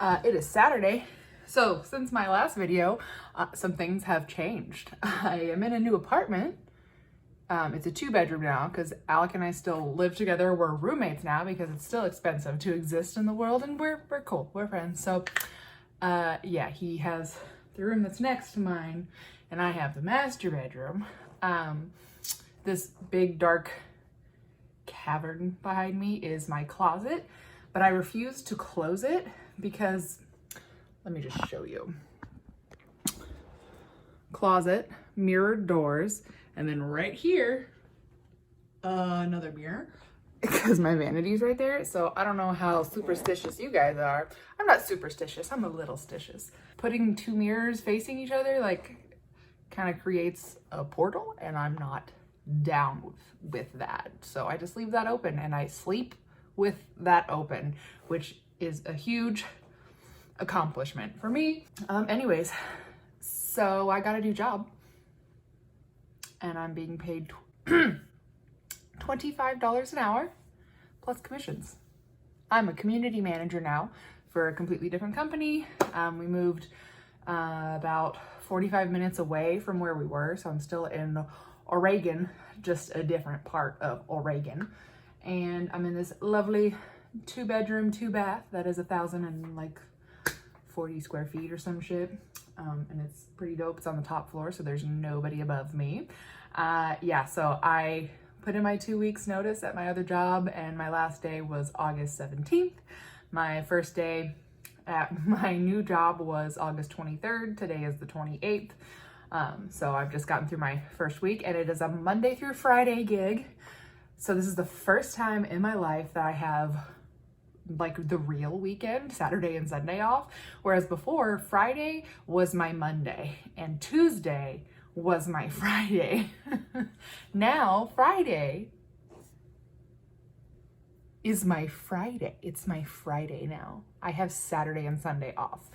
It is Saturday. So since my last video, some things have changed. I am in a new apartment. It's a 2-bedroom now because Alec and I still live together. We're roommates now because it's still expensive to exist in the world, and we're cool. We're friends. So yeah, he has the room that's next to mine and I have the master bedroom. This big dark cavern behind me is my closet, but I refuse to close it because, let me just show you. Closet, mirrored doors, and then right here, another mirror because my vanity's right there. So I don't know how superstitious you guys are. I'm not superstitious, I'm a little stitious. Putting 2 mirrors facing each other like kind of creates a portal, and I'm not down with that. So I just leave that open and I sleep with that open, which is a huge accomplishment for me. Anyways, so I got a new job and I'm being paid $25 an hour plus commissions. I'm a community manager now for a completely different company. We moved about 45 minutes away from where we were, so I'm still in Oregon, just a different part of Oregon. And I'm in this lovely 2-bedroom, 2-bath that is 1,040 square feet or some shit. And it's pretty dope. It's on the top floor, so there's nobody above me. Yeah, so I put in my 2 weeks notice at my other job, and my last day was August 17th. My first day at my new job was August 23rd. Today is the 28th. So I've just gotten through my first week, and it is a Monday through Friday gig. So this is the first time in my life that I have like the real weekend, Saturday and Sunday off. Whereas before, Friday was my Monday and Tuesday was my Friday. Now Friday is my Friday. It's my Friday now. I have Saturday and Sunday off.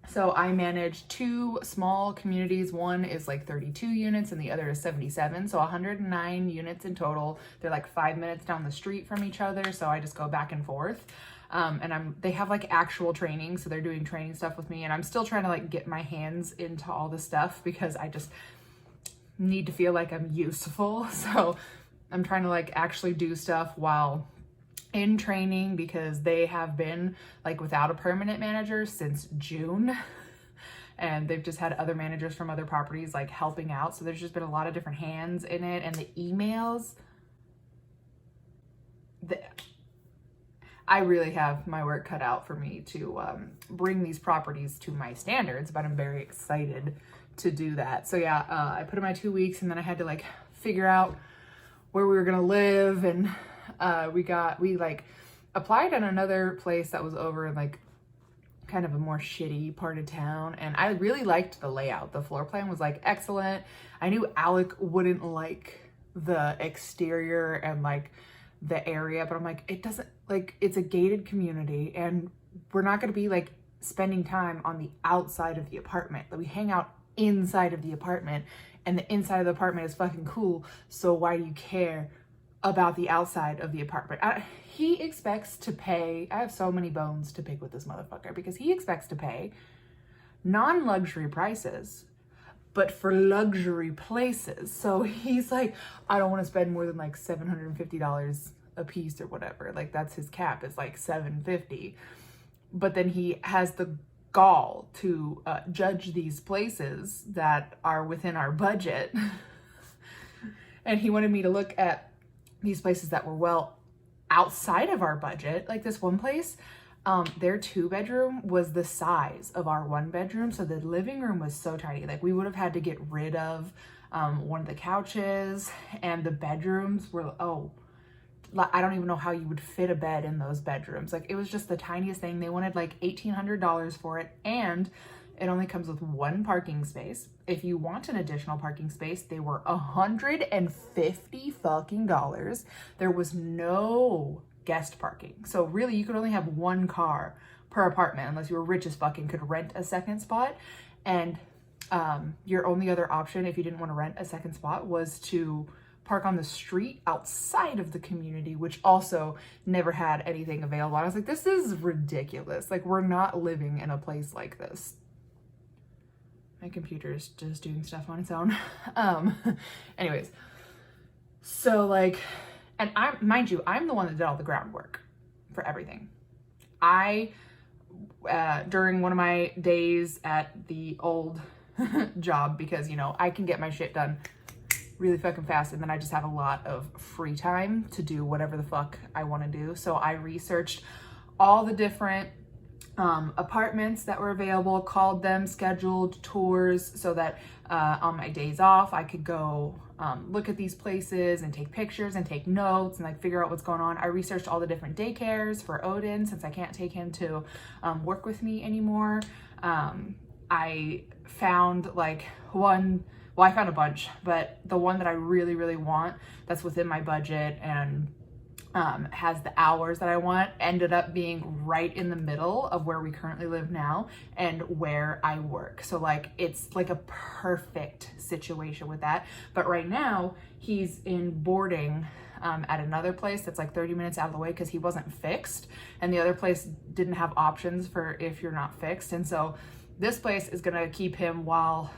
So I manage 2 small communities. One is like 32 units and the other is 77. So 109 units in total. They're like 5 minutes down the street from each other. So I just go back and forth. And they have like actual training. So they're doing training stuff with me, and I'm still trying to like get my hands into all this stuff because I just need to feel like I'm useful. So I'm trying to like actually do stuff while in training, because they have been like without a permanent manager since June, and they've just had other managers from other properties like helping out. So there's just been a lot of different hands in it, and the emails, I really have my work cut out for me to bring these properties to my standards, but I'm very excited to do that. So yeah, I put in my 2 weeks, and then I had to like figure out where we were gonna live, and we like applied at another place that was over in like kind of a more shitty part of town, and I really liked the layout. The floor plan was like excellent. I knew Alec wouldn't like the exterior and like the area, but I'm like, it doesn't, like, it's a gated community and we're not going to be like spending time on the outside of the apartment. Like, we hang out inside of the apartment, and the inside of the apartment is fucking cool. So why do you care about the outside of the apartment? He expects to pay, I have so many bones to pick with this motherfucker, because he expects to pay non-luxury prices, but for luxury places. So he's like, I don't want to spend more than like $750 a piece or whatever. Like, that's his cap, is like $750. But then he has the gall to judge these places that are within our budget. And he wanted me to look at these places that were well outside of our budget. Like this one place, their 2-bedroom was the size of our 1-bedroom. So the living room was so tiny. Like, we would have had to get rid of one of the couches, and the bedrooms were, I don't even know how you would fit a bed in those bedrooms. Like, it was just the tiniest thing. They wanted like $1,800 for it, and it only comes with 1 parking space. If you want an additional parking space, they were $150 fucking dollars. There was no guest parking. So really, you could only have 1 car per apartment, unless you were rich as fucking could rent a second spot. And your only other option, if you didn't want to rent a second spot, was to park on the street outside of the community, which also never had anything available. I was like, this is ridiculous. Like, we're not living in a place like this. My computer's just doing stuff on its own. Anyways, so like, and mind you, I'm the one that did all the groundwork for everything. During one of my days at the old job, because, you know, I can get my shit done really fucking fast, and then I just have a lot of free time to do whatever the fuck I want to do. So I researched all the different apartments that were available, called them, scheduled tours, so that on my days off I could go look at these places and take pictures and take notes and like figure out what's going on. I researched all the different daycares for Odin, since I can't take him to work with me anymore. I found like I found a bunch, but the one that I really, really want, that's within my budget and has the hours that I want, ended up being right in the middle of where we currently live now and where I work. So like, it's like a perfect situation with that. But right now he's in boarding at another place that's like 30 minutes out of the way because he wasn't fixed, and the other place didn't have options for if you're not fixed. And so this place is gonna keep him while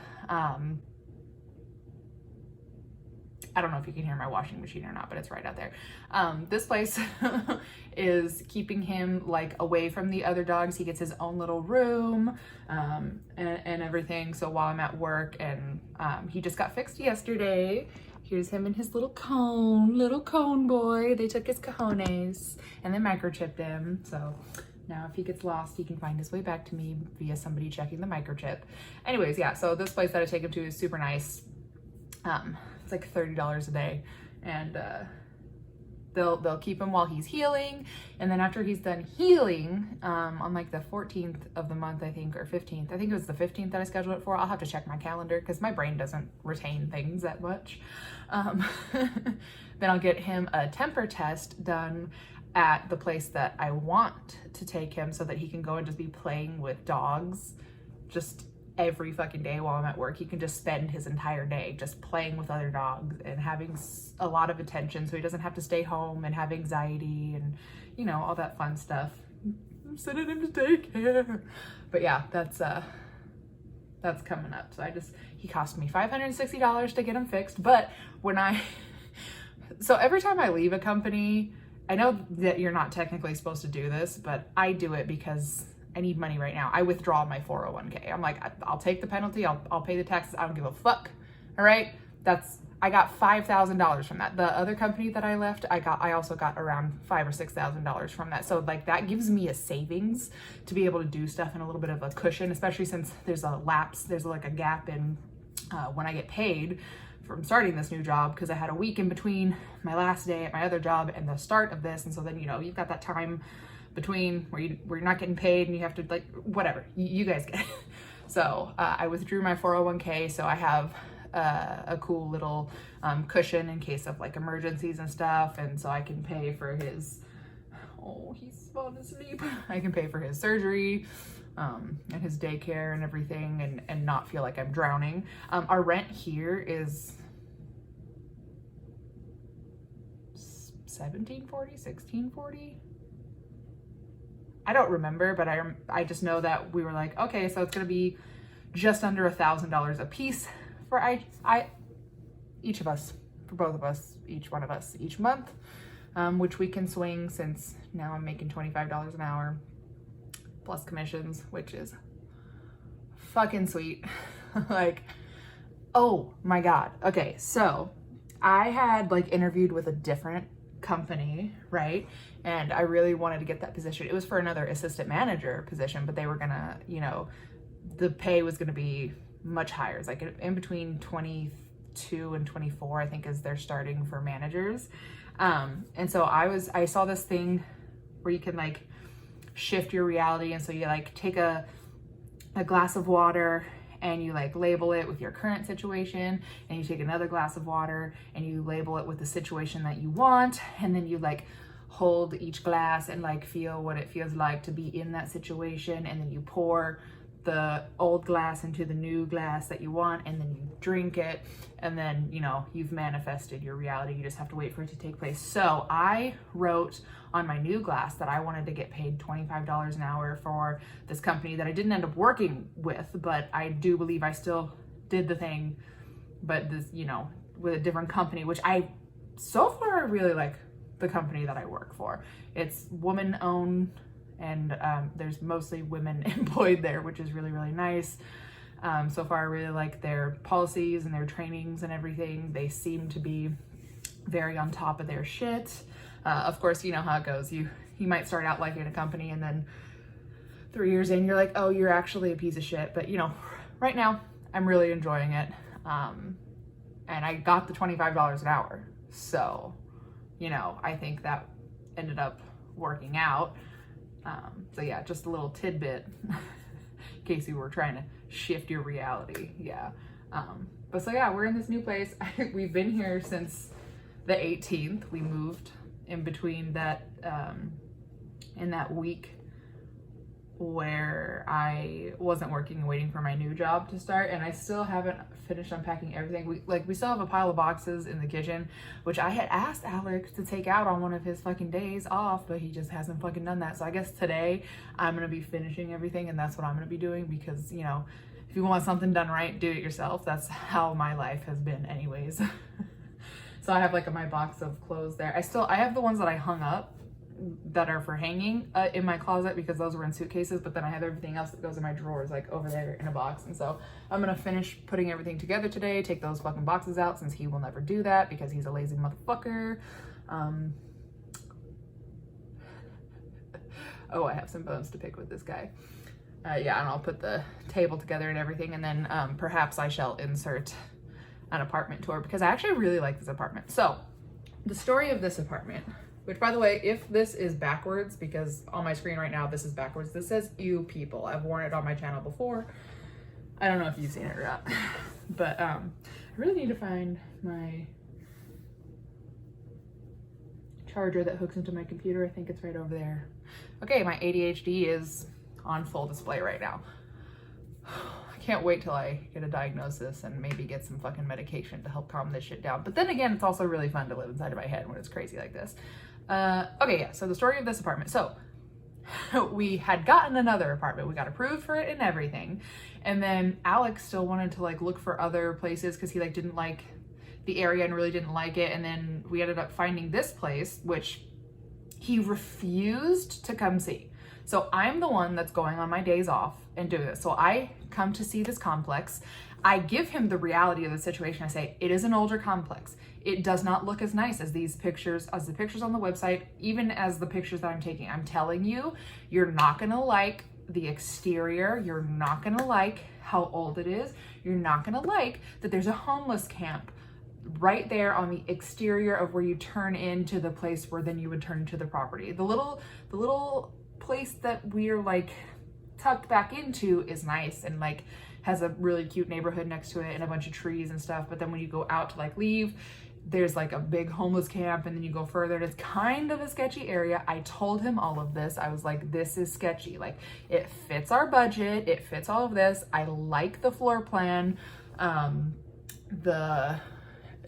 I don't know if you can hear my washing machine or not, but it's right out there. This place is keeping him like away from the other dogs. He gets his own little room and everything. So while I'm at work, and he just got fixed yesterday. Here's him and his little cone boy. They took his cojones and then microchipped him. So now if he gets lost, he can find his way back to me via somebody checking the microchip. Anyways, yeah, so this place that I take him to is super nice. It's like $30 a day, and they'll keep him while he's healing, and then after he's done healing, on like the 14th of the month, I think, or 15th, I think it was the 15th that I scheduled it for. I'll have to check my calendar because my brain doesn't retain things that much. Then I'll get him a temper test done at the place that I want to take him, so that he can go and just be playing with dogs just every fucking day while I'm at work. He can just spend his entire day just playing with other dogs and having a lot of attention, so he doesn't have to stay home and have anxiety and, you know, all that fun stuff. I'm sending him to daycare. But yeah, that's coming up. So he cost me $560 to get him fixed. But so every time I leave a company, I know that you're not technically supposed to do this, but I do it because I need money right now. I withdraw my 401k. I'm like, I'll take the penalty. I'll pay the taxes. I don't give a fuck. All right. I got $5,000 from that. The other company that I left, I also got around $5,000 or $6,000 from that. So like, that gives me a savings to be able to do stuff and a little bit of a cushion, especially since there's a lapse. There's like a gap in when I get paid from starting this new job, because I had a week in between my last day at my other job and the start of this. And so then, you know, you've got that time between where you're not getting paid and you have to, like, whatever, you guys get it. So I withdrew my 401k, so I have a cool little cushion in case of like emergencies and stuff, and so I can pay for his, he's falling asleep, I can pay for his surgery and his daycare and everything, and not feel like I'm drowning. Our rent here is $1,740, $1,640. I don't remember, but I just know that we were like, okay, so it's gonna be just under $1,000 a piece for each of us, for both of us, each one of us, each month, which we can swing, since now I'm making $25 an hour plus commissions, which is fucking sweet. Like, oh my God. Okay, so I had like interviewed with a different company, right? And I really wanted to get that position. It was for another assistant manager position, but they were gonna, you know, the pay was gonna be much higher. It's like in between 22 and 24, I think, is their starting for managers. And so I saw this thing where you can like shift your reality. And so you like take a glass of water and you like label it with your current situation, and you take another glass of water and you label it with the situation that you want, and then you like hold each glass and like feel what it feels like to be in that situation, and then you pour the old glass into the new glass that you want, and then you drink it, and then, you know, you've manifested your reality. You just have to wait for it to take place. So I wrote on my new glass that I wanted to get paid $25 an hour for this company that I didn't end up working with, but I do believe I still did the thing, but this, you know, with a different company, which so far I really like the company that I work for. It's woman owned, and there's mostly women employed there, which is really, really nice. So far I really like their policies and their trainings and everything. They seem to be very on top of their shit. Of course, you know how it goes. You might start out liking a company, and then 3 years in, you're like, oh, you're actually a piece of shit. But, you know, right now I'm really enjoying it. And I got the $25 an hour. So, you know, I think that ended up working out. So yeah, just a little tidbit in case you were trying to shift your reality. Yeah. But so yeah, we're in this new place. We've been here since the 18th. We moved in between that, in that week where I wasn't working and waiting for my new job to start, and I still haven't finished unpacking everything. We still have a pile of boxes in the kitchen, which I had asked Alex to take out on one of his fucking days off, but he just hasn't fucking done that. So I guess today I'm gonna be finishing everything, and that's what I'm gonna be doing, because, you know, if you want something done right, do it yourself. That's how my life has been anyways. So I have like my box of clothes there. I have the ones that I hung up that are for hanging in my closet, because those were in suitcases, but then I have everything else that goes in my drawers, like over there in a box. And so I'm gonna finish putting everything together today, take those fucking boxes out, since he will never do that because he's a lazy motherfucker. Oh, I have some bones to pick with this guy. Yeah, and I'll put the table together and everything, and then perhaps I shall insert an apartment tour, because I actually really like this apartment. So the story of this apartment, which, by the way, if this is backwards, because on my screen right now this is backwards, this says "you people." I've worn it on my channel before. I don't know if you've seen it or not, but I really need to find my charger that hooks into my computer. I think it's right over there. Okay, my ADHD is on full display right now. I can't wait till I get a diagnosis and maybe get some fucking medication to help calm this shit down. But then again, it's also really fun to live inside of my head when it's crazy like this. Okay, yeah, so the story of this apartment. So we had gotten another apartment. We got approved for it and everything. And then Alex still wanted to like look for other places because he like didn't like the area and really didn't like it. And then we ended up finding this place, which he refused to come see. So I'm the one that's going on my days off and doing this. So I come to see this complex. I give him the reality of the situation. I say, it is an older complex. It does not look as nice as these pictures, as the pictures on the website, even as the pictures that I'm taking. I'm telling you, you're not gonna like the exterior. You're not gonna like how old it is. You're not gonna like that there's a homeless camp right there on the exterior of where you turn into the place where then you would turn into the property. The little place that we're like tucked back into is nice and like has a really cute neighborhood next to it and a bunch of trees and stuff. But then when you go out to like leave, there's like a big homeless camp, and then you go further and it's kind of a sketchy area. I told him all of this. I was like, this is sketchy. Like, it fits our budget. It fits all of this. I like the floor plan.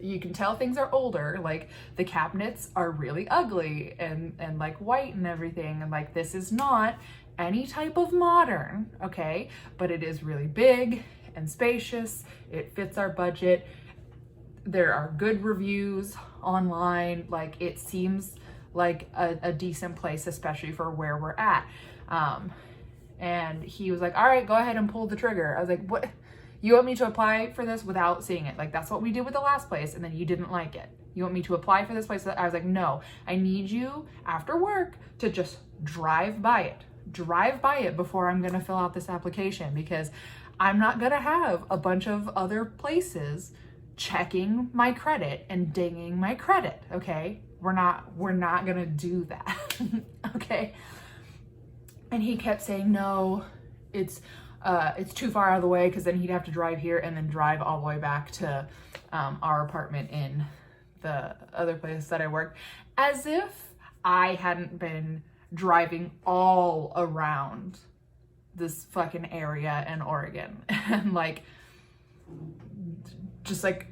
You can tell things are older. Like, the cabinets are really ugly and like white and everything. And like, this is not any type of modern, okay? But it is really big and spacious. It fits our budget. There are good reviews online. Like, it seems like a decent place, especially for where we're at. And he was like, all right, go ahead and pull the trigger. I was like, what? You want me to apply for this without seeing it? Like, that's what we did with the last place, and then you didn't like it. You want me to apply for this place? I was like, no, I need you after work to just drive by it. Drive by it before I'm gonna fill out this application, because I'm not gonna have a bunch of other places checking my credit and dinging my credit, okay? We're not gonna do that, okay? And he kept saying, no, it's too far out of the way, because then he'd have to drive here and then drive all the way back to our apartment in the other place that I worked, as if I hadn't been driving all around this fucking area in Oregon. And like, just like,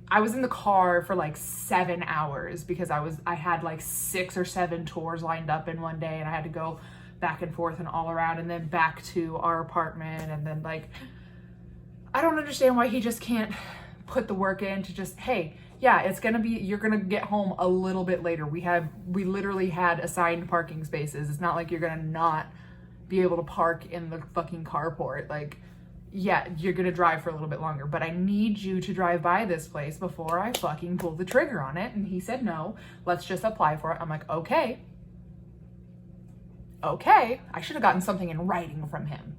I was in the car for like 7 hours because I had like 6 or 7 tours lined up in one day, and I had to go back and forth and all around, and then back to our apartment. And then like, I don't understand why he just can't put the work in to just, hey, yeah, it's gonna be, you're gonna get home a little bit later. We literally had assigned parking spaces. It's not like you're gonna not be able to park in the fucking carport. Like, yeah, you're gonna drive for a little bit longer, but I need you to drive by this place before I fucking pull the trigger on it. And he said, no, let's just apply for it. I'm like, okay. I should have gotten something in writing from him.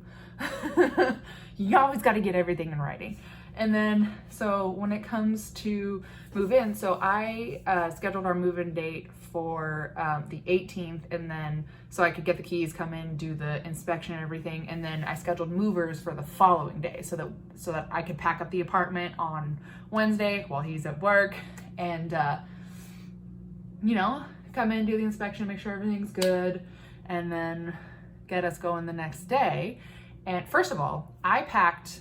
You always got to get everything in writing. And then, so when it comes to move in, so I scheduled our move-in date for the 18th, and then so I could get the keys, come in, do the inspection and everything, and then I scheduled movers for the following day so that I could pack up the apartment on Wednesday while he's at work, and you know, come in, do the inspection, make sure everything's good, and then get us going the next day. And first of all, I packed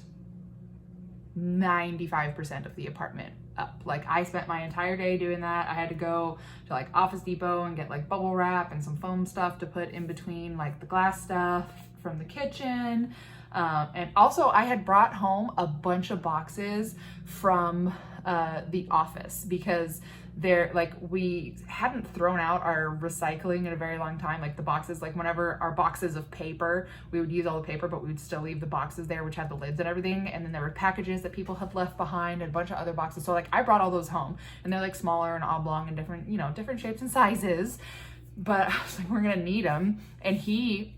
95% of the apartment up. Like, I spent my entire day doing that. I had to go to like Office Depot and get like bubble wrap and some foam stuff to put in between like the glass stuff from the kitchen. And also I had brought home a bunch of boxes from the office because we hadn't thrown out our recycling in a very long time. Like the boxes, like whenever our boxes of paper, we would use all the paper, but we would still leave the boxes there, which had the lids and everything. And then there were packages that people had left behind and a bunch of other boxes. So like I brought all those home, and they're like smaller and oblong and different, you know, different shapes and sizes. But I was like, we're gonna need them. And he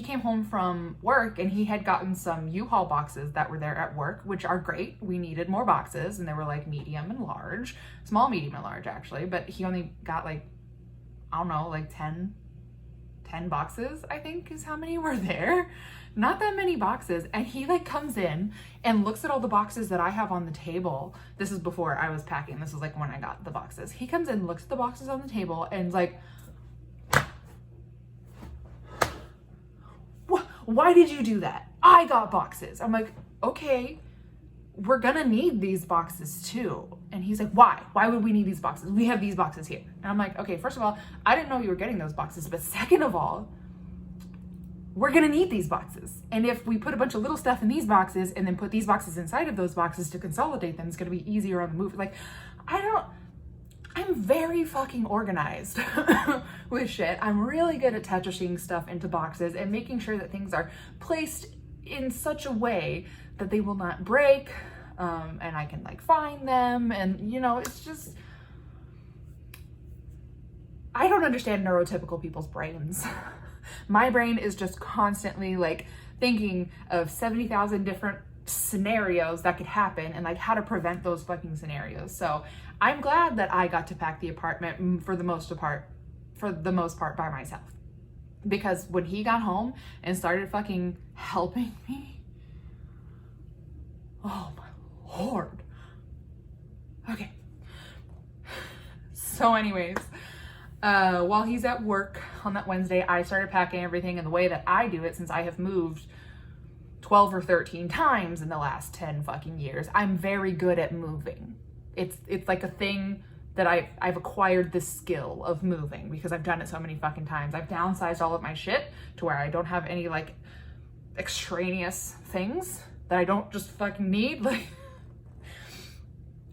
came home from work, and he had gotten some U-Haul boxes that were there at work, which are great. We needed more boxes, and they were like medium and large, small, medium, and large actually, but he only got like, I don't know, like 10 boxes, I think is how many were there. Not that many boxes. And he like comes in and looks at all the boxes that I have on the table. This is before I was packing. This is like when I got the boxes. He comes in, looks at the boxes on the table, and is like, why did you do that? I got boxes. I'm like, okay, we're gonna need these boxes too. And he's like, why? Why would we need these boxes? We have these boxes here. And I'm like, okay, first of all, I didn't know you were getting those boxes, but second of all, we're gonna need these boxes. And if we put a bunch of little stuff in these boxes and then put these boxes inside of those boxes to consolidate them, it's gonna be easier on the move. Like, I'm very fucking organized with shit. I'm really good at Tetrising stuff into boxes and making sure that things are placed in such a way that they will not break, and I can like find them. And you know, it's just, I don't understand neurotypical people's brains. My brain is just constantly like thinking of 70,000 different scenarios that could happen and like how to prevent those fucking scenarios. So I'm glad that I got to pack the apartment for the most part by myself, because when he got home and started fucking helping me, oh my Lord. Okay. So anyways, while he's at work on that Wednesday, I started packing everything in the way that I do it, since I have moved 12 or 13 times in the last 10 fucking years. I'm very good at moving. It's like a thing that I've acquired this skill of moving because I've done it so many fucking times. I've downsized all of my shit to where I don't have any like extraneous things that I don't just fucking need. Like,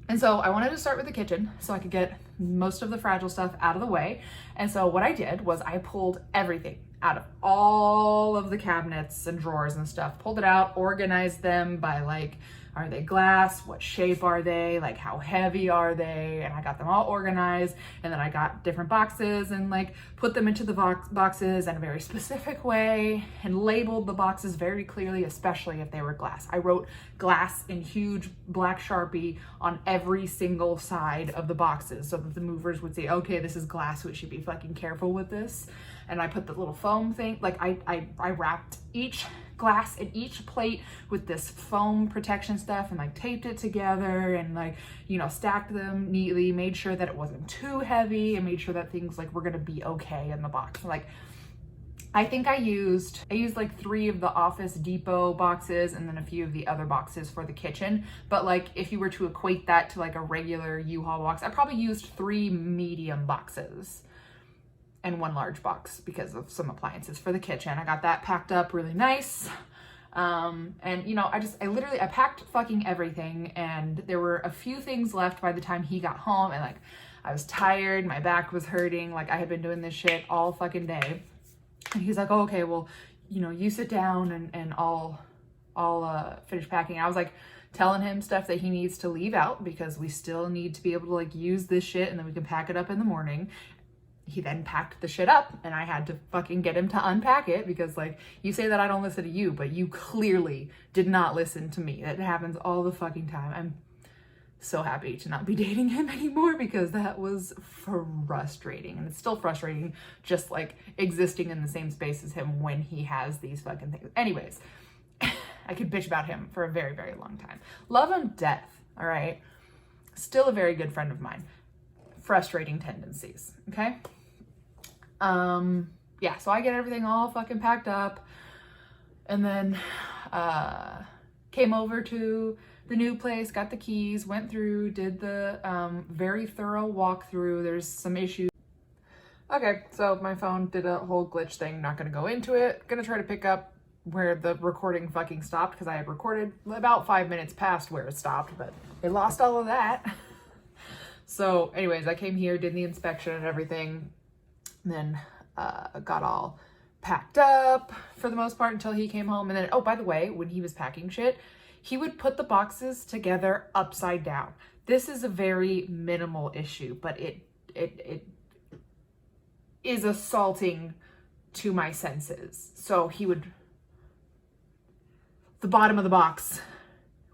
and so I wanted to start with the kitchen so I could get most of the fragile stuff out of the way. And so what I did was I pulled everything out of all of the cabinets and drawers and stuff, pulled it out, organized them by like, are they glass? What shape are they? Like, how heavy are they? And I got them all organized. And then I got different boxes and like put them into the boxes in a very specific way and labeled the boxes very clearly, especially if they were glass. I wrote glass in huge black Sharpie on every single side of the boxes so that the movers would say, okay, this is glass, we should be fucking careful with this. And I put the little foam thing, like I wrapped each glass and each plate with this foam protection stuff and like taped it together and like, you know, stacked them neatly, made sure that it wasn't too heavy and made sure that things like were gonna be okay in the box. Like, I think I used like 3 of the Office Depot boxes and then a few of the other boxes for the kitchen. But like if you were to equate that to like a regular U-Haul box, I probably used 3 medium boxes and 1 large box because of some appliances for the kitchen. I got that packed up really nice. And you know, I packed fucking everything, and there were a few things left by the time he got home, and like I was tired, my back was hurting, like I had been doing this shit all fucking day. And he's like, oh, okay, well, you know, you sit down and I'll finish packing. And I was like telling him stuff that he needs to leave out because we still need to be able to like use this shit and then we can pack it up in the morning. He then packed the shit up and I had to fucking get him to unpack it because like you say that I don't listen to you, but you clearly did not listen to me. That happens all the fucking time. I'm so happy to not be dating him anymore because that was frustrating, and it's still frustrating just like existing in the same space as him when he has these fucking things. Anyways, I could bitch about him for a very, very long time. Love him death, all right? Still a very good friend of mine. Frustrating tendencies, okay? Yeah, so I get everything all fucking packed up and then came over to the new place, got the keys, went through, did the very thorough walkthrough. There's some issues. Okay, so my phone did a whole glitch thing. Not gonna go into it. Gonna try to pick up where the recording fucking stopped because I had recorded about 5 minutes past where it stopped, but it lost all of that. So anyways, I came here, did the inspection and everything, and then got all packed up for the most part until he came home. And then, oh, by the way, when he was packing shit, he would put the boxes together upside down. This is a very minimal issue, but it is assaulting to my senses. So the bottom of the box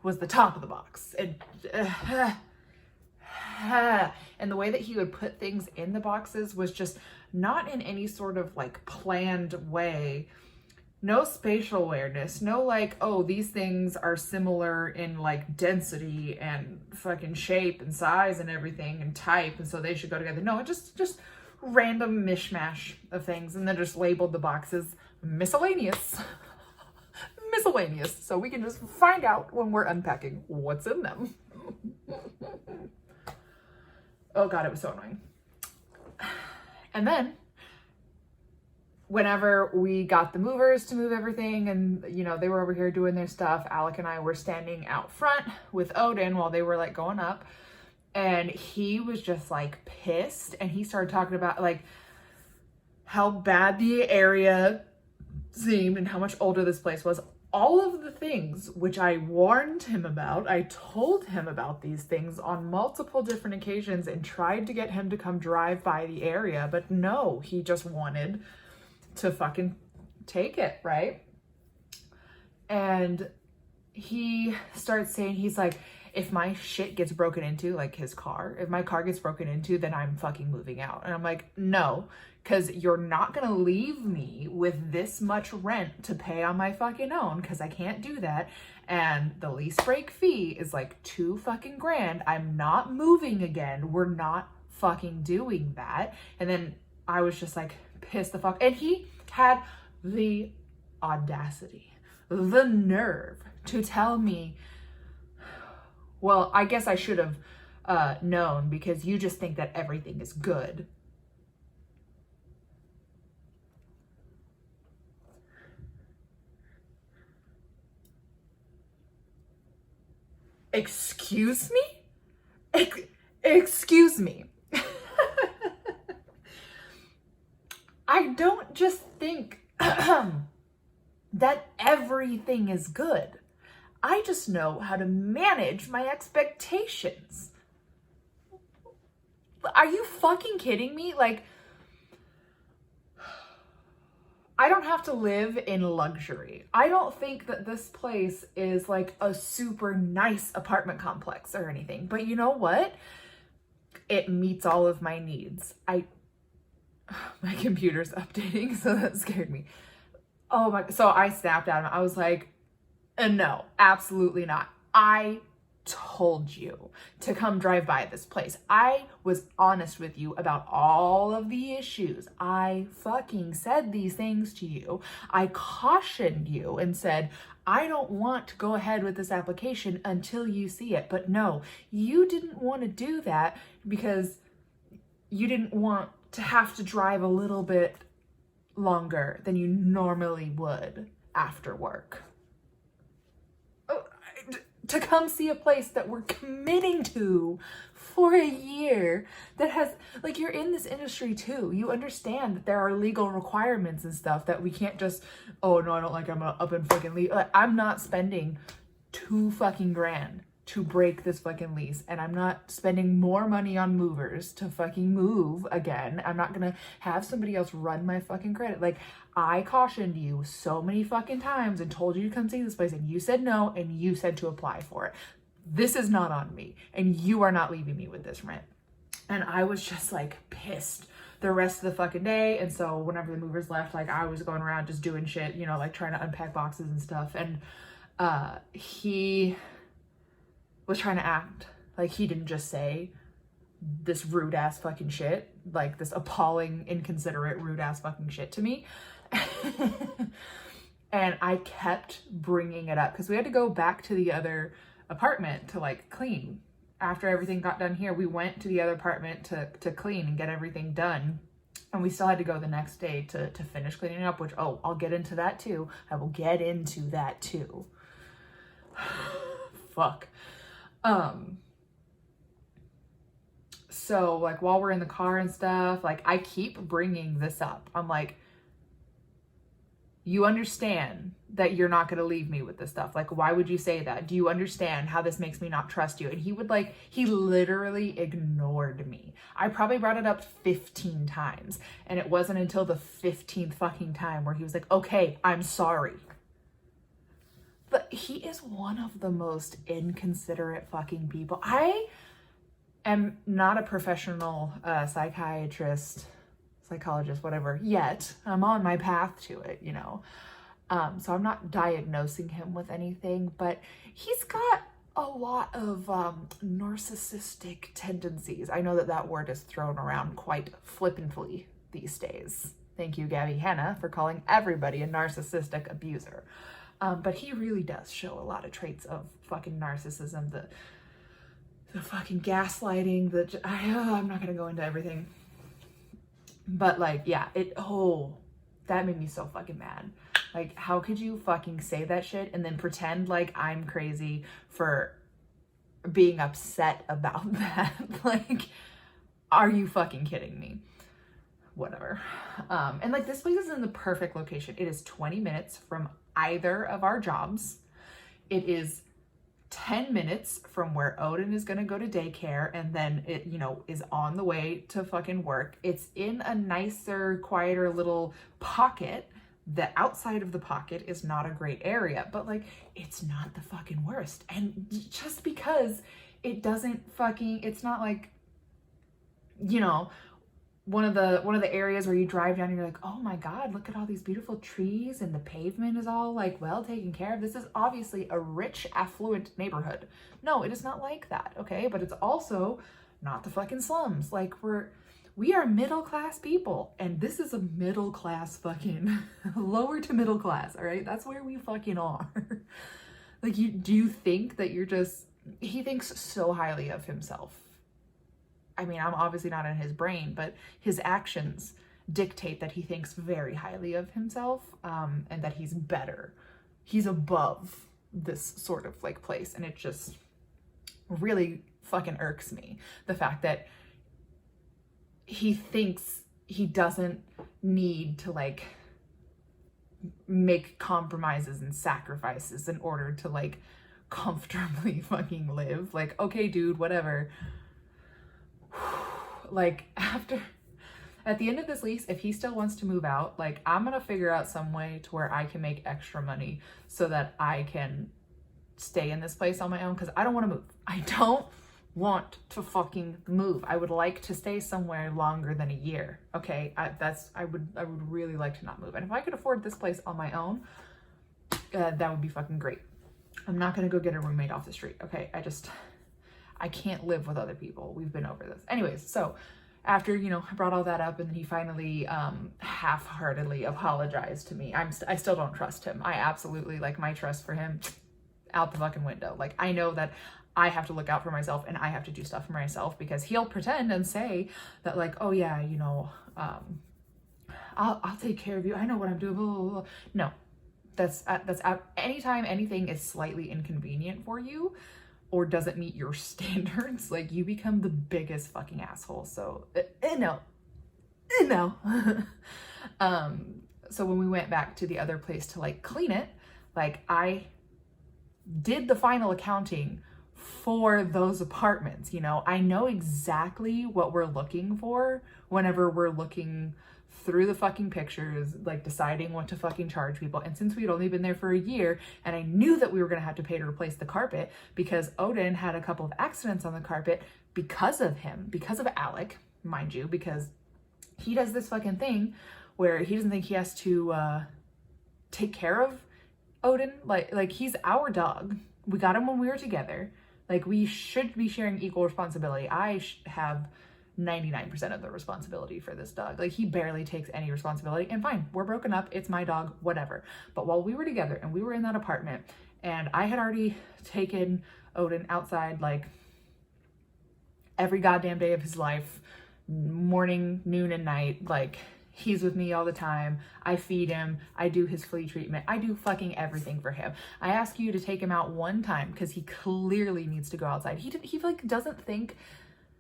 was the top of the box. And the way that he would put things in the boxes was just not in any sort of like planned way. No spatial awareness, no like, oh, these things are similar in like density and fucking shape and size and everything and type, and so they should go together. No, it just random mishmash of things, and then just labeled the boxes miscellaneous. Miscellaneous, so we can just find out when we're unpacking what's in them. Oh God, it was so annoying. And then whenever we got the movers to move everything and, you know, they were over here doing their stuff, Alec and I were standing out front with Odin while they were like going up, and he was just like pissed, and he started talking about like how bad the area seemed and how much older this place was. All of the things which I warned him about, I told him about these things on multiple different occasions and tried to get him to come drive by the area, but no, he just wanted to fucking take it, right? And he starts saying, he's like, if my shit gets broken into, like his car, if my car gets broken into, then I'm fucking moving out. And I'm like, no, because you're not gonna leave me with this much rent to pay on my fucking own, because I can't do that. And the lease break fee is like $2 fucking grand. I'm not moving again. We're not fucking doing that. And then I was just like pissed the fuck. And he had the audacity, the nerve to tell me, well, I guess I should have known because you just think that everything is good. Excuse me? Excuse me. I don't just think that everything is good. I just know how to manage my expectations. Are you fucking kidding me? Like, I don't have to live in luxury. I don't think that this place is like a super nice apartment complex or anything, but you know what? It meets all of my needs. My computer's updating, so that scared me. So I snapped at him. I was like, no, absolutely not. I told you to come drive by this place. I was honest with you about all of the issues. I fucking said these things to you. I cautioned you and said, I don't want to go ahead with this application until you see it. But no, you didn't want to do that because you didn't want to have to drive a little bit longer than you normally would after work. To come see a place that we're committing to for a year that has, like, you're in this industry too. You understand that there are legal requirements and stuff that we can't just, oh no, I don't like, I'm gonna up and fucking leave. Like, I'm not spending $2 fucking grand to break this fucking lease, and I'm not spending more money on movers to fucking move again. I'm not gonna have somebody else run my fucking credit. Like, I cautioned you so many fucking times and told you to come see this place, and you said no, and you said to apply for it. This is not on me, and you are not leaving me with this rent. And I was just like pissed the rest of the fucking day. And so whenever the movers left, like, I was going around just doing shit, you know, like trying to unpack boxes and stuff. And he was trying to act like he didn't just say this rude ass fucking shit, like this appalling, inconsiderate, rude ass fucking shit to me. And I kept bringing it up because we had to go back to the other apartment to like clean. After everything got done here, we went to the other apartment to clean and get everything done. And we still had to go the next day to finish cleaning up, which, oh, I'll get into that too. I will get into that too. Fuck. So like while we're in the car and stuff, like I keep bringing this up. I'm like, you understand that you're not going to leave me with this stuff. Like, why would you say that? Do you understand how this makes me not trust you? And he literally ignored me. I probably brought it up 15 times. And it wasn't until the 15th fucking time where he was like, okay, I'm sorry. But he is one of the most inconsiderate fucking people. I am not a professional psychiatrist, psychologist, whatever, yet. I'm on my path to it, you know. So I'm not diagnosing him with anything, but he's got a lot of narcissistic tendencies. I know that word is thrown around quite flippantly these days. Thank you, Gabby Hanna, for calling everybody a narcissistic abuser. But he really does show a lot of traits of fucking narcissism, the fucking gaslighting, I'm not gonna go into everything. But like, yeah, that made me so fucking mad. Like, how could you fucking say that shit and then pretend like I'm crazy for being upset about that? Like, are you fucking kidding me? Whatever. And like, this place is in the perfect location. It is 20 minutes from either of our jobs. It is 10 minutes from where Odin is going to go to daycare, and then it, you know, is on the way to fucking work. It's in a nicer, quieter little pocket. The outside of the pocket is not a great area, but like, it's not the fucking worst. And just because it doesn't fucking, it's not like, you know, one of the areas where you drive down and you're like, oh my God, look at all these beautiful trees and the pavement is all like well taken care of. This is obviously a rich, affluent neighborhood. No, it is not like that, okay? But it's also not the fucking slums. Like, we are middle class people, and this is a middle class fucking lower to middle class, all right? That's where we fucking are. Like, do you think that he thinks so highly of himself. I mean, I'm obviously not in his brain, but his actions dictate that he thinks very highly of himself, and that he's better. He's above this sort of like place. And it just really fucking irks me. The fact that he thinks he doesn't need to like make compromises and sacrifices in order to like comfortably fucking live. Like, okay, dude, whatever. Like, at the end of this lease, if he still wants to move out, like, I'm gonna figure out some way to where I can make extra money so that I can stay in this place on my own, because I don't want to move. I don't want to fucking move. I would like to stay somewhere longer than a year. Okay, I would really like to not move. And if I could afford this place on my own, that would be fucking great. I'm not going to go get a roommate off the street. Okay. I can't live with other people. We've been over this. Anyways, so after, you know, I brought all that up, and then he finally half-heartedly apologized to me. I still don't trust him. I absolutely, like, my trust for him out the fucking window. Like, I know that I have to look out for myself and I have to do stuff for myself, because he'll pretend and say that, like, oh yeah, you know, I'll take care of you. I know what I'm doing. Blah, blah, blah. No, that's anytime anything is slightly inconvenient for you or doesn't meet your standards, like, you become the biggest fucking asshole. So no. So when we went back to the other place to, like, clean it, like, I did the final accounting for those apartments. You know, I know exactly what we're looking for whenever we're looking through the fucking pictures, like, deciding what to fucking charge people. And since we'd only been there for a year, and I knew that we were going to have to pay to replace the carpet, because Odin had a couple of accidents on the carpet because of him, because of Alec, mind you, because he does this fucking thing where he doesn't think he has to take care of Odin. Like he's our dog. We got him when we were together. Like, we should be sharing equal responsibility. I have 99% of the responsibility for this dog. Like, he barely takes any responsibility, and fine, we're broken up, it's my dog, whatever. But while we were together and we were in that apartment, and I had already taken Odin outside, like, every goddamn day of his life, morning, noon, and night. Like, he's with me all the time. I feed him. I do his flea treatment. I do fucking everything for him. I ask you to take him out one time because he clearly needs to go outside. He like doesn't think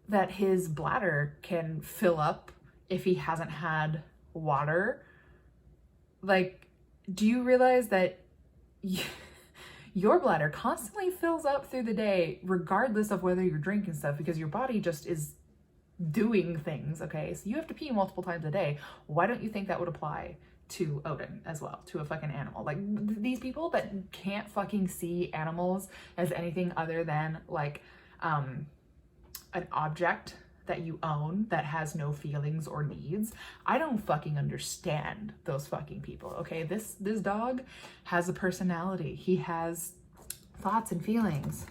that his bladder can fill up if he hasn't had water. Like, do you realize that your bladder constantly fills up through the day, regardless of whether you're drinking stuff, because your body just is doing things, okay? So you have to pee multiple times a day. Why don't you think that would apply to Odin as well, to a fucking animal? Like, these people that can't fucking see animals as anything other than, like, an object that you own that has no feelings or needs. I don't fucking understand those fucking people, okay? This dog has a personality. He has thoughts and feelings.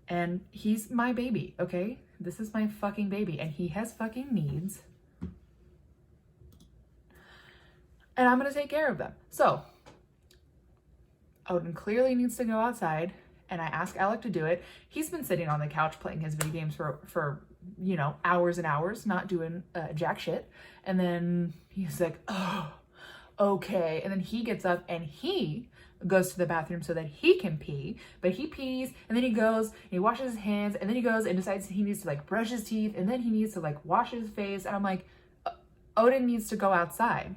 And he's my baby, okay? This is my fucking baby, and he has fucking needs. And I'm gonna take care of them. So, Odin clearly needs to go outside, and I ask Alec to do it. He's been sitting on the couch playing his video games for you know, hours and hours, not doing jack shit. And then he's like, oh, okay. And then he gets up and he goes to the bathroom so that he can pee, but he pees and then he goes and he washes his hands, and then he goes and decides he needs to, like, brush his teeth, and then he needs to, like, wash his face. And I'm like, Odin needs to go outside.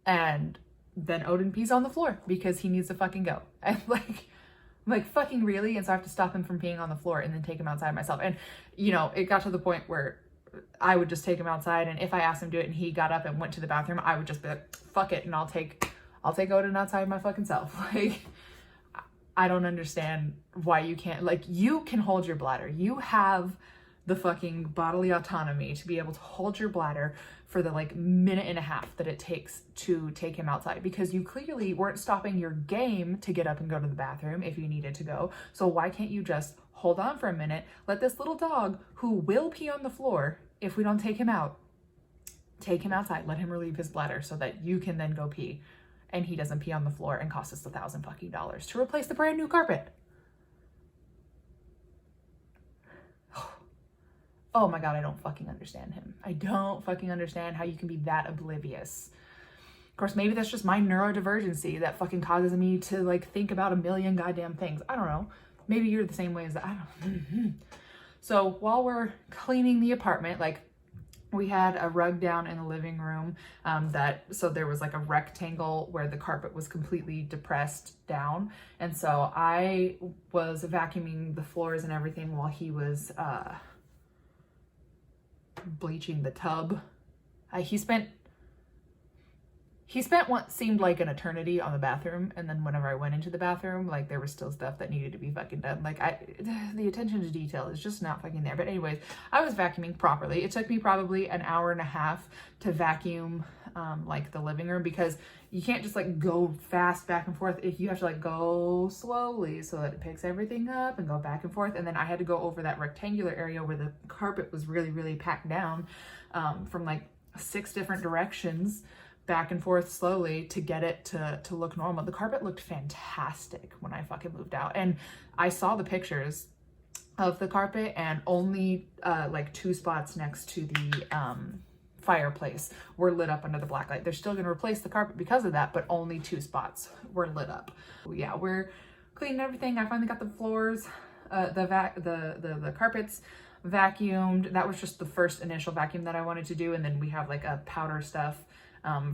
And then Odin pees on the floor because he needs to fucking go. And I'm like, fucking really? And so I have to stop him from peeing on the floor and then take him outside myself. And, you know, it got to the point where I would just take him outside, and if I asked him to do it and he got up and went to the bathroom, I would just be like, fuck it, and I'll take Odin outside my fucking self. Like, I don't understand why you can't, like, you can hold your bladder. You have the fucking bodily autonomy to be able to hold your bladder for the, like, minute and a half that it takes to take him outside, because you clearly weren't stopping your game to get up and go to the bathroom if you needed to go. So why can't you just hold on for a minute, let this little dog, who will pee on the floor if we don't take him out, take him outside, let him relieve his bladder so that you can then go pee, and he doesn't pee on the floor and cost us $1,000 fucking dollars to replace the brand new carpet. Oh my God, I don't fucking understand him. I don't fucking understand how you can be that oblivious. Of course, maybe that's just my neurodivergency that fucking causes me to, like, think about a million goddamn things. I don't know. Maybe you're the same way as that. I don't know. So while we're cleaning the apartment, like, we had a rug down in the living room so there was, like, a rectangle where the carpet was completely depressed down. And so I was vacuuming the floors and everything while he was bleaching the tub. He spent what seemed like an eternity on the bathroom, and then whenever I went into the bathroom, like, there was still stuff that needed to be fucking done. Like, the attention to detail is just not fucking there. But anyways, I was vacuuming properly. It took me probably an hour and a half to vacuum like the living room, because you can't just like go fast back and forth. If you have to like go slowly so that it picks everything up and go back and forth. And then I had to go over that rectangular area where the carpet was really, really packed down from like 6 different directions, back and forth slowly to get it to look normal. The carpet looked fantastic when I fucking moved out. And I saw the pictures of the carpet, and only like 2 spots next to the fireplace were lit up under the black light. They're still gonna replace the carpet because of that, but only 2 spots were lit up. Yeah, we're cleaning everything. I finally got the floors, the carpets vacuumed. That was just the first initial vacuum that I wanted to do. And then we have like a powder stuff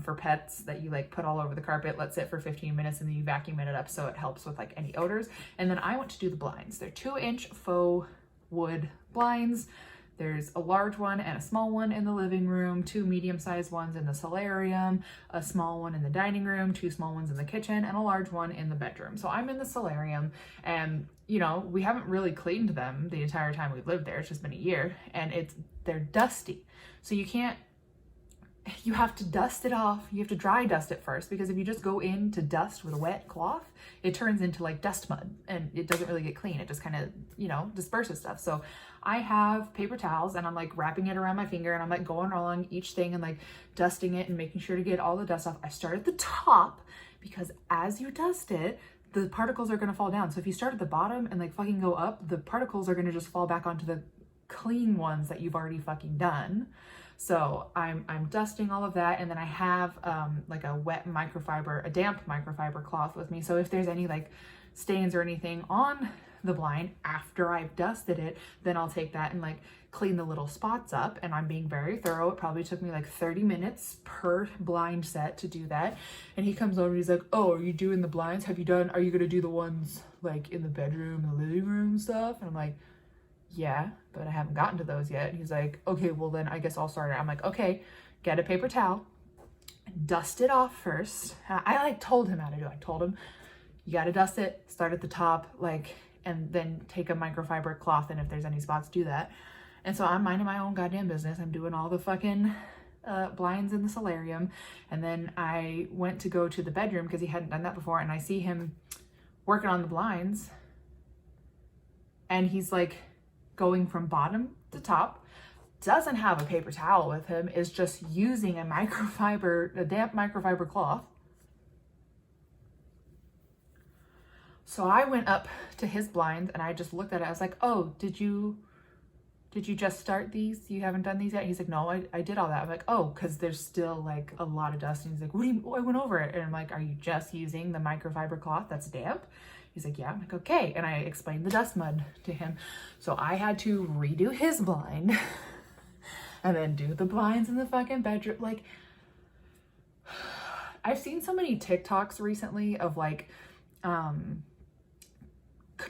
for pets that you like put all over the carpet, let sit for 15 minutes, and then you vacuum it up so it helps with like any odors. And then I went to do the blinds. They're 2-inch faux wood blinds. There's a large one and a small one in the living room, 2 medium-sized ones in the solarium, a small one in the dining room, 2 small ones in the kitchen, and a large one in the bedroom. So I'm in the solarium, and you know, we haven't really cleaned them the entire time we've lived there. It's just been a year, and they're dusty. So you have to dust it off. You have to dry dust it first, because if you just go in to dust with a wet cloth, it turns into like dust mud and it doesn't really get clean. It just kind of, you know, disperses stuff. So I have paper towels and I'm like wrapping it around my finger, and I'm like going along each thing and like dusting it and making sure to get all the dust off. I start at the top, because as you dust it, the particles are going to fall down. So if you start at the bottom and like fucking go up, the particles are going to just fall back onto the clean ones that you've already fucking done. So I'm dusting all of that, and then I have like a damp microfiber cloth with me. So if there's any like stains or anything on the blind after I've dusted it, then I'll take that and like clean the little spots up. And I'm being very thorough. It probably took me like 30 minutes per blind set to do that. And he comes over and he's like, "Oh, are you doing the blinds? Are you gonna do the ones like in the bedroom, the living room stuff?" And I'm like, "Yeah, but I haven't gotten to those yet." And he's like, "Okay, well then I guess I'll start it." I'm like, "Okay, get a paper towel, dust it off first." I like told him how to do it. I told him, you got to dust it, start at the top, like, and then take a microfiber cloth, and if there's any spots, do that. And so I'm minding my own goddamn business. I'm doing all the fucking blinds in the solarium. And then I went to go to the bedroom because he hadn't done that before. And I see him working on the blinds. And he's like going from bottom to top, doesn't have a paper towel with him, is just using a damp microfiber cloth. So I went up to his blinds and I just looked at it. I was like, "Oh, did you just start these? You haven't done these yet?" He's like, "No, I did all that." I'm like, "Oh, because there's still like a lot of dust." And he's like, "Oh, I went over it." And I'm like, "Are you just using the microfiber cloth that's damp?" He's like, "Yeah." I'm like, "Okay." And I explained the dust mud to him. So I had to redo his blind and then do the blinds in the fucking bedroom. Like, I've seen so many TikToks recently of like,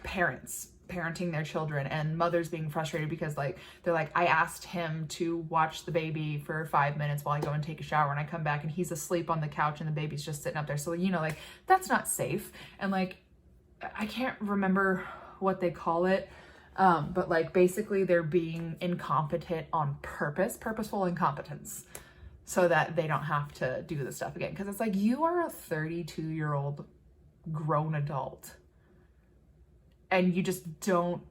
parents parenting their children and mothers being frustrated because like they're like, "I asked him to watch the baby for 5 minutes while I go and take a shower, and I come back and he's asleep on the couch and the baby's just sitting up there." So, you know, like that's not safe. And like, I can't remember what they call it, but like basically they're being incompetent on purpose, purposeful incompetence, so that they don't have to do this stuff again. Because it's like, you are a 32-year-old grown adult and you just don't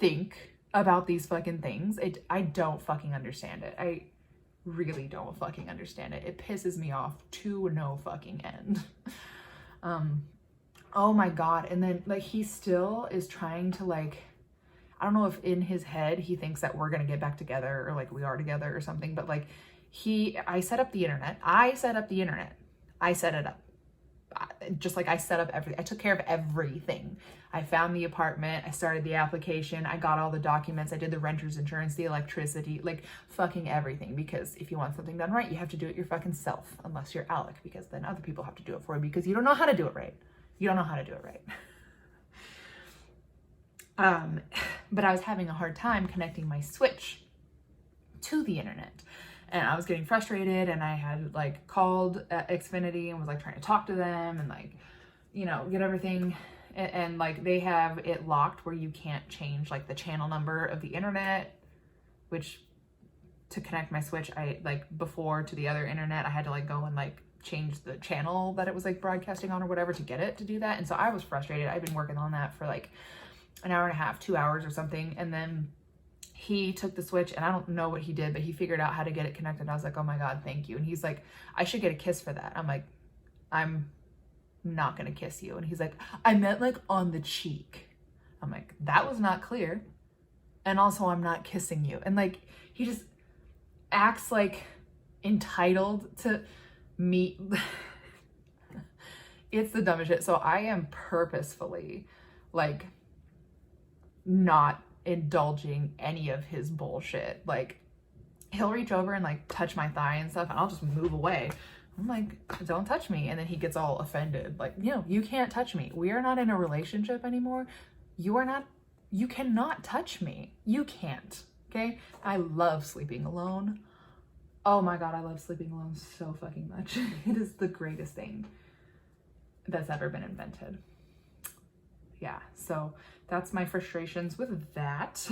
think about these fucking things. I don't fucking understand it. I really don't fucking understand it. It pisses me off to no fucking end. Oh my God. And then like, he still is trying to like, I don't know if in his head he thinks that we're gonna get back together or like we are together or something, but like I set up the internet. I set it up. Just like I set up everything. I took care of everything. I found the apartment. I started the application. I got all the documents. I did the renter's insurance, the electricity, like fucking everything. Because if you want something done right, you have to do it your fucking self, unless you're Alec, because then other people have to do it for you because you don't know how to do it right. You don't know how to do it right. But I was having a hard time connecting my Switch to the internet. And I was getting frustrated, and I had like called Xfinity and was like trying to talk to them and like, you know, get everything. And like they have it locked where you can't change like the channel number of the internet, which to connect my Switch, I like before to the other internet, I had to like go and like change the channel that it was like broadcasting on or whatever to get it to do that. And so I was frustrated. I've been working on that for like an hour and a half, 2 hours or something. And then he took the Switch and I don't know what he did, but he figured out how to get it connected. I was like, oh my God, thank you. And he's like, I should get a kiss for that. I'm like, I'm not gonna kiss you. And he's like, I meant like on the cheek. I'm like, that was not clear. And also I'm not kissing you. And like, he just acts like entitled to me. It's the dumbest shit. So I am purposefully like not indulging any of his bullshit. Like he'll reach over and like touch my thigh and stuff and I'll just move away. I'm like, don't touch me. And then he gets all offended. Like, you can't touch me. We are not in a relationship anymore. You cannot touch me. You can't. Okay. I love sleeping alone. Oh my God. I love sleeping alone so fucking much. It is the greatest thing that's ever been invented. Yeah. So that's my frustrations with that.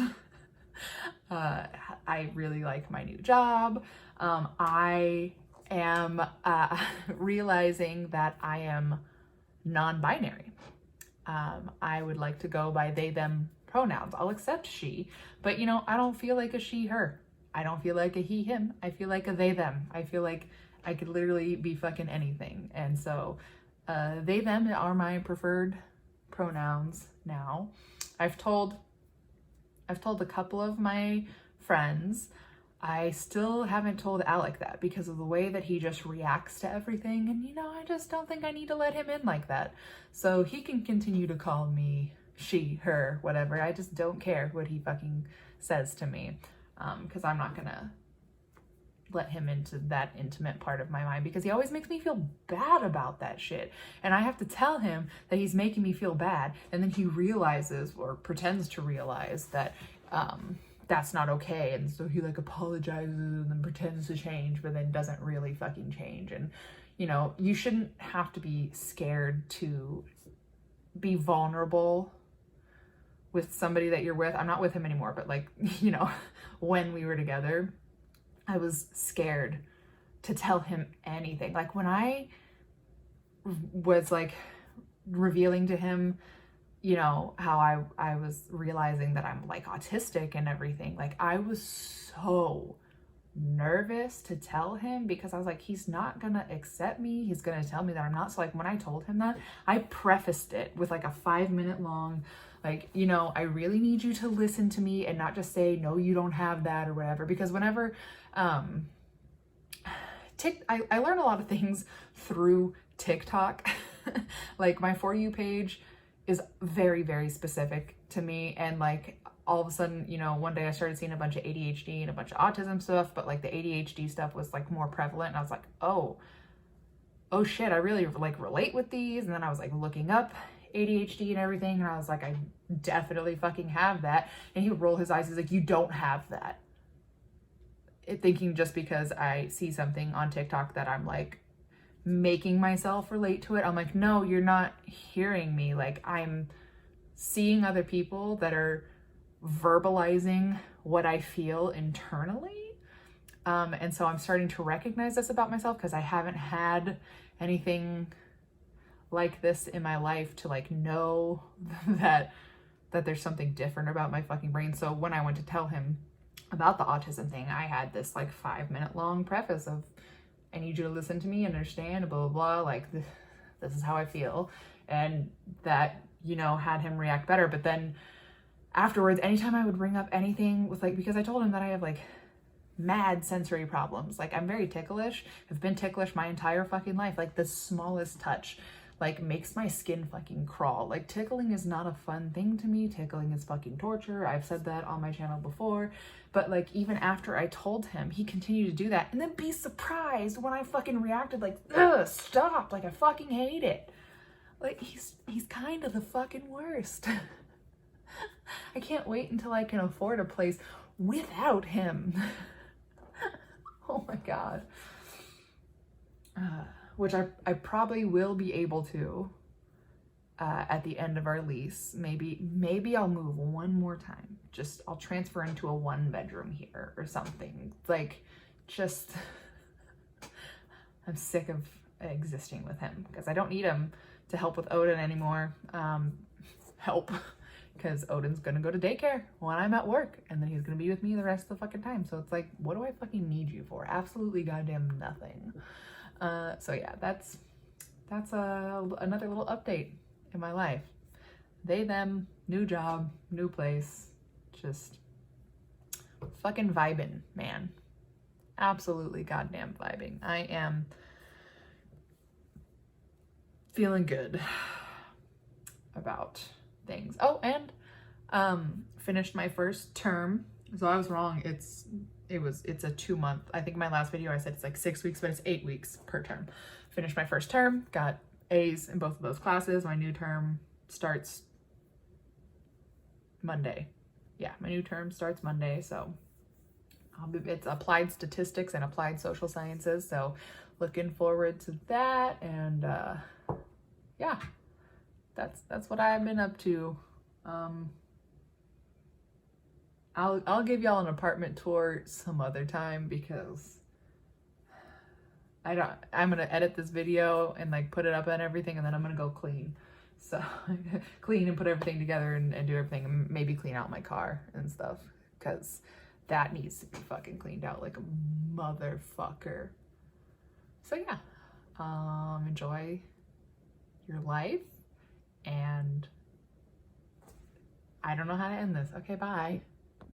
I really like my new job. I am realizing that I am non-binary. I would like to go by they, them pronouns. I'll accept she, but I don't feel like a she, her. I don't feel like a he, him. I feel like a they, them. I feel like I could literally be fucking anything. And so they, them are my preferred pronouns now. I've told a couple of my friends. I still haven't told Alec that because of the way that he just reacts to everything. And I just don't think I need to let him in like that. So he can continue to call me she, her, whatever. I just don't care what he fucking says to me. Because I'm not gonna let him into that intimate part of my mind because he always makes me feel bad about that shit. And I have to tell him that he's making me feel bad. And then he realizes or pretends to realize that, that's not okay. And so he like apologizes and then pretends to change, but then doesn't really fucking change. And, you shouldn't have to be scared to be vulnerable with somebody that you're with. I'm not with him anymore, but like, when we were together, I was scared to tell him anything. Like when I was like revealing to him, how I was realizing that I'm like autistic and everything. Like I was so nervous to tell him because I was like, he's not gonna accept me. He's gonna tell me that I'm not. So like when I told him that, I prefaced it with like a 5-minute long, like, I really need you to listen to me and not just say, no, you don't have that or whatever. Because whenever, I learn a lot of things through TikTok. Like my For You page is very, very specific to me. And like all of a sudden, one day I started seeing a bunch of ADHD and a bunch of autism stuff, but like the ADHD stuff was like more prevalent. And I was like, oh shit, I really like relate with these. And then I was like looking up ADHD and everything. And I was like, I definitely fucking have that. And he would roll his eyes. He's like, you don't have that. Thinking just because I see something on TikTok that I'm like making myself relate to it. I'm like, no, you're not hearing me. Like I'm seeing other people that are verbalizing what I feel internally. And so I'm starting to recognize this about myself because I haven't had anything like this in my life to like know that there's something different about my fucking brain. So when I went to tell him about the autism thing, I had this like 5-minute long preface of, I need you to listen to me, understand, blah, blah, blah. Like this is how I feel. And that, had him react better. But then afterwards, anytime I would bring up anything with like, because I told him that I have like mad sensory problems. Like I'm very ticklish. I've been ticklish my entire fucking life. Like the smallest touch like makes my skin fucking crawl. Like tickling is not a fun thing to me. Tickling is fucking torture. I've said that on my channel before. But like even after I told him, he continued to do that and then be surprised when I fucking reacted like, ugh, stop. Like I fucking hate it. Like he's kind of the fucking worst. I can't wait until I can afford a place without him. Oh my God. Which I probably will be able to at the end of our lease. Maybe I'll move one more time. Just I'll transfer into a 1-bedroom here or something. Like, just I'm sick of existing with him because I don't need him to help with Odin anymore. Help, because Odin's gonna go to daycare when I'm at work, and then he's gonna be with me the rest of the fucking time. So it's like, what do I fucking need you for? Absolutely goddamn nothing. So yeah, that's another little update in my life. They, them, new job, new place, just fucking vibing, man. Absolutely goddamn vibing. I am feeling good about things. Oh, and finished my first term. So I was wrong. It's a 2-month. I think my last video I said it's like 6 weeks, but it's 8 weeks per term. Finished my first term, got A's in both of those classes. My new term starts Monday. Yeah, my new term starts Monday. So it's applied statistics and applied social sciences. So looking forward to that. And yeah, that's what I've been up to. I'll give y'all an apartment tour some other time because I'm gonna edit this video and like put it up and everything, and then I'm gonna go clean. So clean and put everything together and do everything, and maybe clean out my car and stuff, because that needs to be fucking cleaned out like a motherfucker. So yeah, enjoy your life, and I don't know how to end this. Okay, bye.